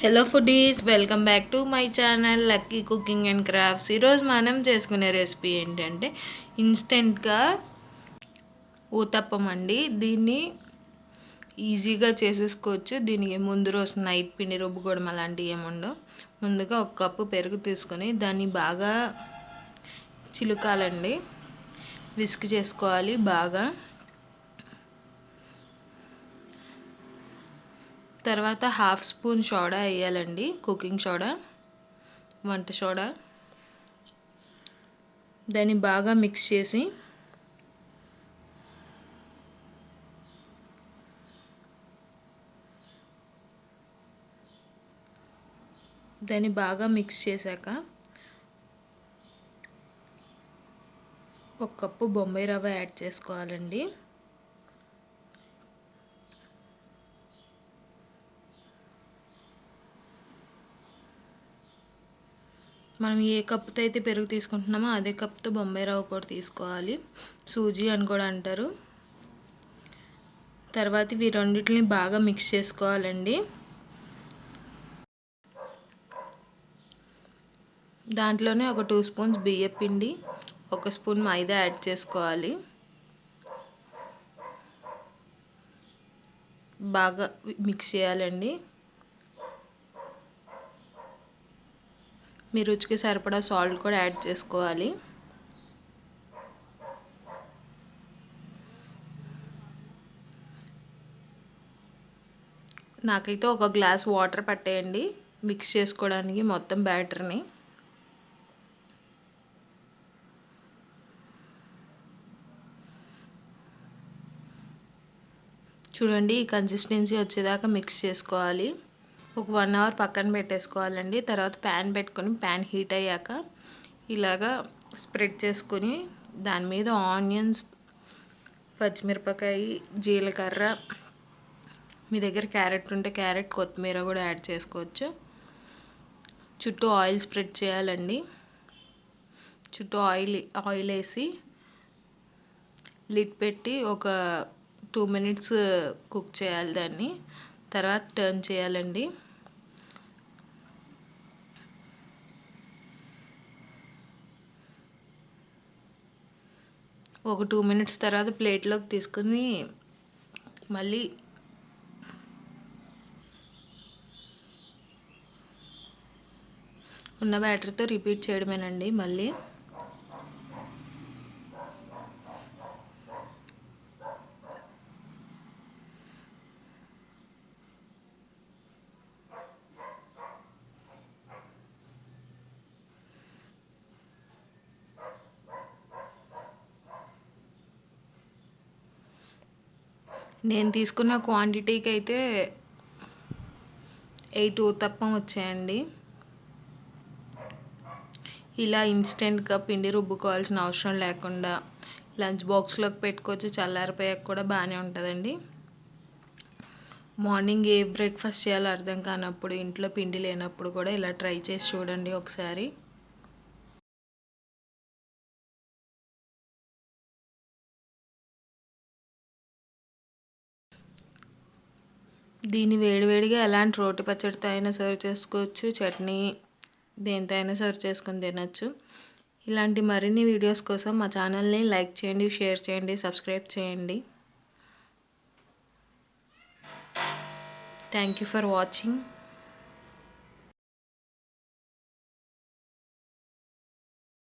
Hello foodies, welcome back to my channel lucky cooking and crafts. ఈరోజు మనం చేసుకునే recipe ఏంటంటే ఇన్స్టెంట్గా ఊతప్పం అండి. దీన్ని ఈజీగా చేసేసుకోవచ్చు. దీనికి ముందు రోజు నైట్ పిండి రుబ్బుకోవడం అలాంటివి ఏముండవు. ముందుగా ఒక కప్పు పెరుగు తీసుకొని దాన్ని బాగా చిలుకాలండి, విస్క్ చేసుకోవాలి బాగా. తర్వాత హాఫ్ స్పూన్ సోడా వేయాలండి, కుకింగ్ సోడా, వంట సోడా. దాన్ని బాగా మిక్స్ చేసి చేశాక ఒక కప్పు బొంబాయి రవ్వ యాడ్ చేసుకోవాలండి. మనం ఏ కప్పుతో అయితే పెరుగు తీసుకుంటున్నామో అదే కప్తో బొంబాయి రవ్వ కూడా తీసుకోవాలి. సూజీ అని కూడా అంటారు. తర్వాత ఇవి రెండింటిని బాగా మిక్స్ చేసుకోవాలండి. దాంట్లోనే ఒక 2 స్పూన్స్ బియ్యం పిండి, 1 స్పూన్ మైదా యాడ్ చేసుకోవాలి. బాగా మిక్స్ చేయాలండి. మీ రుచికి సరిపడా సాల్ట్ కూడా యాడ్ చేసుకోవాలి. నాకైతే ఒక గ్లాస్ వాటర్ పట్టేయండి మిక్స్ చేసుకోవడానికి మొత్తం బ్యాటర్ని. చూడండి, ఈ కన్సిస్టెన్సీ వచ్చేదాకా మిక్స్ చేసుకోవాలి. ఒక 1 అవర్ పక్కన పెట్టేసుకోవాలండి. తర్వాత ప్యాన్ పెట్టుకొని ప్యాన్ హీట్ అయ్యాక ఇలాగా స్ప్రెడ్ చేసుకొని దాని మీద ఆనియన్స్, పచ్చిమిరపకాయ, జీలకర్ర, మీ దగ్గర క్యారెట్ ఉంటే క్యారెట్, కొత్తిమీర కూడా యాడ్ చేసుకోవచ్చు. చుట్టూ ఆయిల్ స్ప్రెడ్ చేయాలండి. చుట్టూ ఆయిల్ వేసి లిడ్ పెట్టి ఒక 2 మినిట్స్ కుక్ చేయాలి దాన్ని. తర్వాత టర్న్ చేయాలండి. ఒక 2 మినిట్స్ తర్వాత ప్లేట్లోకి తీసుకుని మళ్ళీ ఉన్న బ్యాటర్తో రిపీట్ చేయడమేనండి. మళ్ళీ నేను తీసుకున్న క్వాంటిటీకి అయితే 8 ఊతప్పం వచ్చాయండి. ఇలా ఇన్స్టెంట్గా పిండి రుబ్బుకోవాల్సిన అవసరం లేకుండా లంచ్ బాక్స్లోకి పెట్టుకోవచ్చు. చల్లారిపోయాక కూడా బాగానే ఉంటుందండి. మార్నింగ్ ఏ బ్రేక్ఫాస్ట్ చేయాలో అర్థం కానప్పుడు, ఇంట్లో పిండి లేనప్పుడు కూడా ఇలా ట్రై చేసి చూడండి ఒకసారి. దీన్ని వేడివేడిగా ఎలాంటి రోటి పచ్చడితో అయినా సర్వ్ చేసుకోవచ్చు. చట్నీ దేంతో అయినా సర్వ్ చేసుకొని తినచ్చు. ఇలాంటి మరిన్ని వీడియోస్ కోసం మా ఛానల్ని లైక్ చేయండి, షేర్ చేయండి, సబ్స్క్రైబ్ చేయండి. Thank you for watching.